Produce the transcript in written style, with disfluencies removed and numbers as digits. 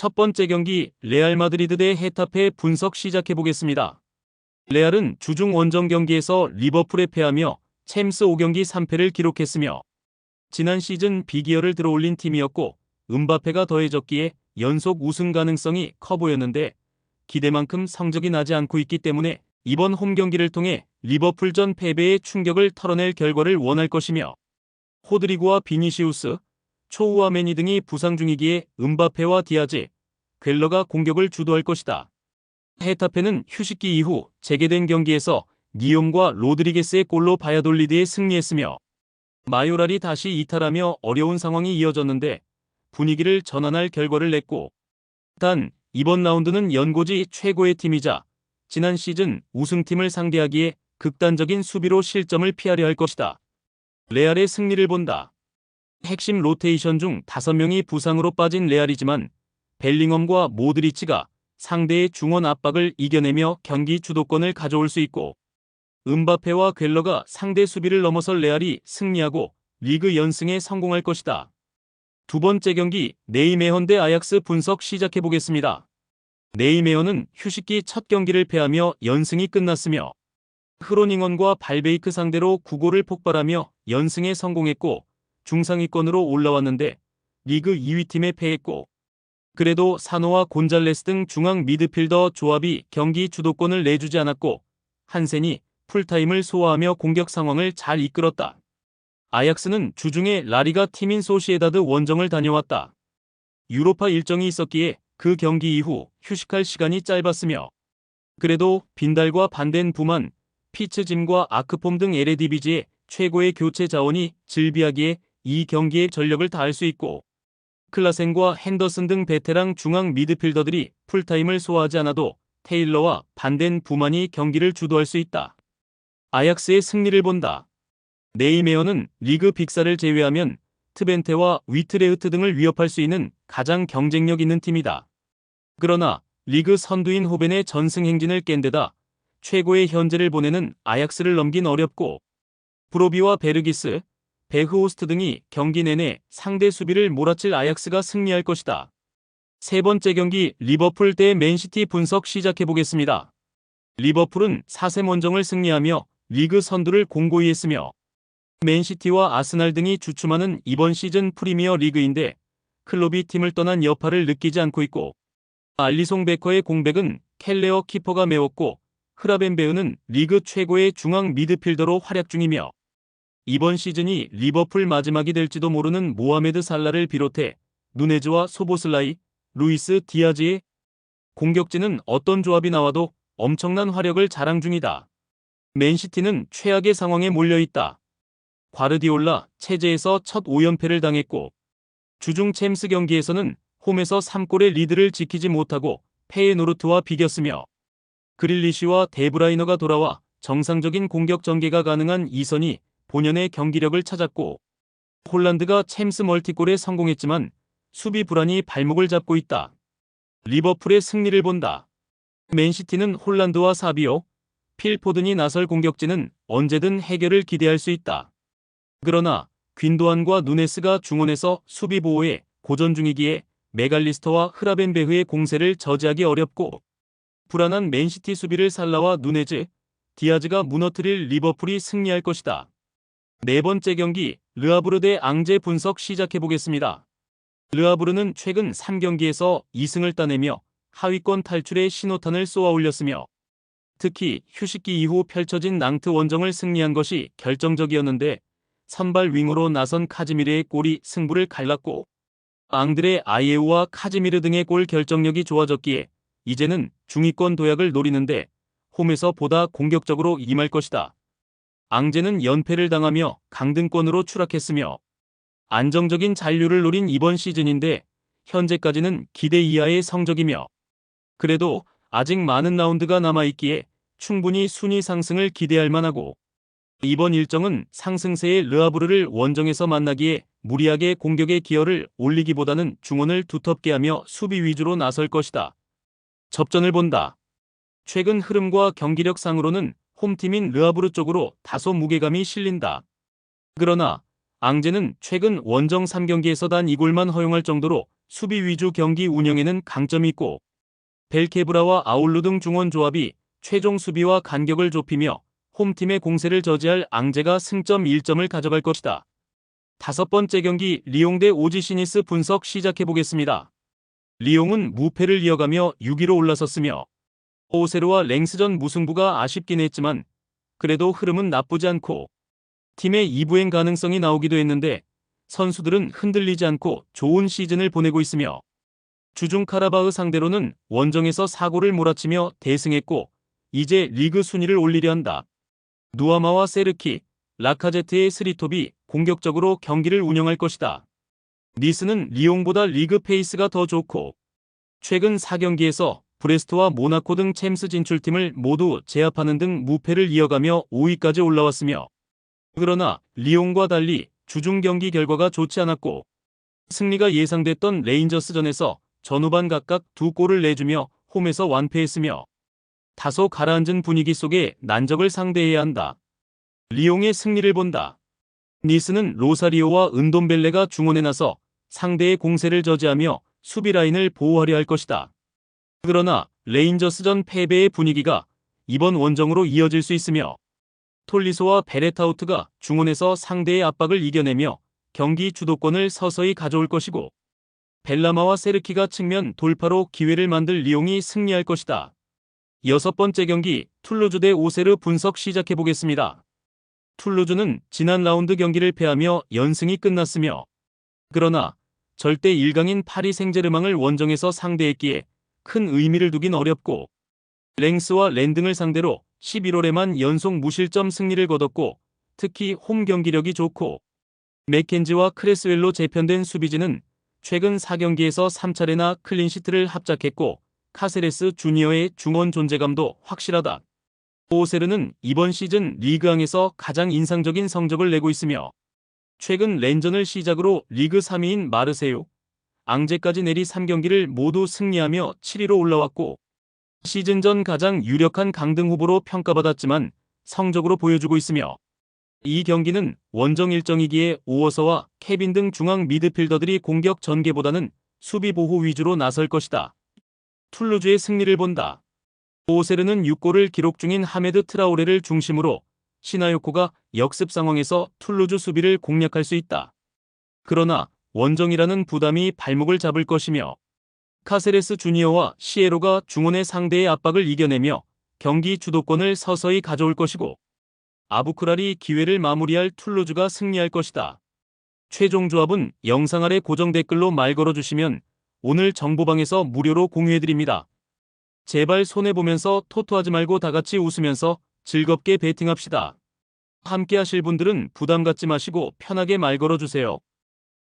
첫 번째 경기 레알 마드리드 대 헤타페 분석 시작해 보겠습니다. 레알은 주중 원정 경기에서 리버풀에 패하며 챔스 5경기 3패를 기록했으며 지난 시즌 비기어를 들어올린 팀이었고 음바페가 더해졌기에 연속 우승 가능성이 커 보였는데 기대만큼 성적이 나지 않고 있기 때문에 이번 홈 경기를 통해 리버풀전 패배의 충격을 털어낼 결과를 원할 것이며 호드리고와 비니시우스, 초우아메니 등이 부상 중이기에 음바페와 디아즈, 궤러가 공격을 주도할 것이다. 헤타페는 휴식기 이후 재개된 경기에서 니움과 로드리게스의 골로 바야돌리드에 승리했으며 마요랄이 다시 이탈하며 어려운 상황이 이어졌는데 분위기를 전환할 결과를 냈고 단 이번 라운드는 연고지 최고의 팀이자 지난 시즌 우승팀을 상대하기에 극단적인 수비로 실점을 피하려 할 것이다. 레알의 승리를 본다. 핵심 로테이션 중 5명이 부상으로 빠진 레알이지만 벨링엄과 모드리치가 상대의 중원 압박을 이겨내며 경기 주도권을 가져올 수 있고 음바페와 궤러가 상대 수비를 넘어설 레알이 승리하고 리그 연승에 성공할 것이다. 두 번째 경기 네이메헌 대 아약스 분석 시작해 보겠습니다. 네이메헌은 휴식기 첫 경기를 패하며 연승이 끝났으며 흐로닝언과 발베이크 상대로 9골을 폭발하며 연승에 성공했고 중상위권으로 올라왔는데 리그 2위 팀에 패했고 그래도 사노와 곤잘레스 등 중앙 미드필더 조합이 경기 주도권을 내주지 않았고 한센이 풀타임을 소화하며 공격 상황을 잘 이끌었다. 아약스는 주중에 라리가 팀인 소시에다드 원정을 다녀왔다. 유로파 일정이 있었기에 그 경기 이후 휴식할 시간이 짧았으며 그래도 빈달과 반덴 부만, 피츠짐과 아크폼 등 에레디비지의 최고의 교체 자원이 즐비하기에 이 경기에 전력을 다할 수 있고 클라센과 핸더슨 등 베테랑 중앙 미드필더들이 풀타임을 소화하지 않아도 테일러와 반덴 부만이 경기를 주도할 수 있다. 아약스의 승리를 본다. 네이메헌은 리그 빅사를 제외하면 트벤테와 위트레흐트 등을 위협할 수 있는 가장 경쟁력 있는 팀이다. 그러나 리그 선두인 호벤의 전승 행진을 깬 데다 최고의 현재를 보내는 아약스를 넘긴 어렵고 브로비와 베르기스, 베흐호스트 등이 경기 내내 상대 수비를 몰아칠 아약스가 승리할 것이다. 세 번째 경기 리버풀 대 맨시티 분석 시작해 보겠습니다. 리버풀은 4셈 원정을 승리하며 리그 선두를 공고히 했으며 맨시티와 아스날 등이 주춤하는 이번 시즌 프리미어 리그인데 클롭이 팀을 떠난 여파를 느끼지 않고 있고 알리송 베커의 공백은 켈레어 키퍼가 메웠고 흐라벤베흐는 리그 최고의 중앙 미드필더로 활약 중이며 이번 시즌이 리버풀 마지막이 될지도 모르는 모하메드 살라를 비롯해 누네즈와 소보슬라이, 루이스 디아즈의 공격진은 어떤 조합이 나와도 엄청난 화력을 자랑 중이다. 맨시티는 최악의 상황에 몰려있다. 과르디올라 체제에서 첫 5연패를 당했고 주중 챔스 경기에서는 홈에서 3골의 리드를 지키지 못하고 페예노르트와 비겼으며 그릴리시와 데브라이너가 돌아와 정상적인 공격 전개가 가능한 이선이 본연의 경기력을 찾았고 홀란드가 챔스 멀티골에 성공했지만 수비 불안이 발목을 잡고 있다. 리버풀의 승리를 본다. 맨시티는 홀란드와 사비오, 필포든이 나설 공격진은 언제든 해결을 기대할 수 있다. 그러나 귄도안과 누네스가 중원에서 수비 보호에 고전 중이기에 메갈리스터와 흐라벤베흐의 공세를 저지하기 어렵고 불안한 맨시티 수비를 살라와 누네즈, 디아즈가 무너뜨릴 리버풀이 승리할 것이다. 네 번째 경기 르아브르 대 앙제 분석 시작해 보겠습니다. 르아브르는 최근 3경기에서 2승을 따내며 하위권 탈출의 신호탄을 쏘아 올렸으며 특히 휴식기 이후 펼쳐진 낭트 원정을 승리한 것이 결정적이었는데 선발 윙으로 나선 카즈미르의 골이 승부를 갈랐고 앙드레 아이에우와 카즈미르 등의 골 결정력이 좋아졌기에 이제는 중위권 도약을 노리는데 홈에서 보다 공격적으로 임할 것이다. 앙제는 연패를 당하며 강등권으로 추락했으며 안정적인 잔류를 노린 이번 시즌인데 현재까지는 기대 이하의 성적이며 그래도 아직 많은 라운드가 남아있기에 충분히 순위 상승을 기대할 만하고 이번 일정은 상승세의 르아브르를 원정에서 만나기에 무리하게 공격의 기여를 올리기보다는 중원을 두텁게 하며 수비 위주로 나설 것이다. 접전을 본다. 최근 흐름과 경기력 상으로는 홈팀인 르아브르 쪽으로 다소 무게감이 실린다. 그러나 앙제는 최근 원정 3경기에서 단 2골만 허용할 정도로 수비 위주 경기 운영에는 강점이 있고 벨케브라와 아울루 등 중원 조합이 최종 수비와 간격을 좁히며 홈팀의 공세를 저지할 앙제가 승점 1점을 가져갈 것이다. 다섯 번째 경기 리옹 대 오지 시니스 분석 시작해보겠습니다. 리옹은 무패를 이어가며 6위로 올라섰으며 오세르와 랭스전 무승부가 아쉽긴 했지만 그래도 흐름은 나쁘지 않고 팀의 2부행 가능성이 나오기도 했는데 선수들은 흔들리지 않고 좋은 시즌을 보내고 있으며 주중 카라바흐 상대로는 원정에서 사고를 몰아치며 대승했고 이제 리그 순위를 올리려 한다. 누아마와 세르키, 라카제트의 스리톱이 공격적으로 경기를 운영할 것이다. 니스는 리옹보다 리그 페이스가 더 좋고 최근 4경기에서 브레스트와 모나코 등 챔스 진출팀을 모두 제압하는 등 무패를 이어가며 5위까지 올라왔으며 그러나 리옹과 달리 주중 경기 결과가 좋지 않았고 승리가 예상됐던 레인저스전에서 전후반 각각 2골을 내주며 홈에서 완패했으며 다소 가라앉은 분위기 속에 난적을 상대해야 한다. 리옹의 승리를 본다. 니스는 로사리오와 은돔벨레가 중원에 나서 상대의 공세를 저지하며 수비 라인을 보호하려 할 것이다. 그러나 레인저스전 패배의 분위기가 이번 원정으로 이어질 수 있으며 톨리소와 베레타우트가 중원에서 상대의 압박을 이겨내며 경기 주도권을 서서히 가져올 것이고 벨라마와 세르키가 측면 돌파로 기회를 만들 리옹이 승리할 것이다. 여섯 번째 경기 툴루즈 대 오세르 분석 시작해보겠습니다. 툴루즈는 지난 라운드 경기를 패하며 연승이 끝났으며 그러나 절대 1강인 파리 생제르맹을 원정에서 상대했기에 큰 의미를 두긴 어렵고 랭스와 랜등을 상대로 11홀에만 연속 무실점 승리를 거뒀고 특히 홈 경기력이 좋고 맥켄지와 크레스웰로 재편된 수비진은 최근 4경기에서 3차례나 클린시트를 합작했고 카세레스 주니어의 중원 존재감도 확실하다. 오세르는 이번 시즌 리그왕에서 가장 인상적인 성적을 내고 있으며 최근 랜전을 시작으로 리그 3위인 마르세유, 앙제까지 내리 3경기를 모두 승리하며 7위로 올라왔고 시즌 전 가장 유력한 강등 후보로 평가받았지만 성적으로 보여주고 있으며 이 경기는 원정 일정이기에 오어서와 케빈 등 중앙 미드필더들이 공격 전개보다는 수비 보호 위주로 나설 것이다. 툴루즈의 승리를 본다. 오세르는 6골을 기록 중인 하메드 트라오레를 중심으로 시나요코가 역습 상황에서 툴루즈 수비를 공략할 수 있다. 그러나 원정이라는 부담이 발목을 잡을 것이며 카세레스 주니어와 시에로가 중원의 상대의 압박을 이겨내며 경기 주도권을 서서히 가져올 것이고 아부크랄이 기회를 마무리할 툴루즈가 승리할 것이다. 최종 조합은 영상 아래 고정 댓글로 말 걸어주시면 오늘 정보방에서 무료로 공유해드립니다. 제발 손해보면서 토토하지 말고 다같이 웃으면서 즐겁게 베팅합시다. 함께 하실 분들은 부담 갖지 마시고 편하게 말 걸어주세요.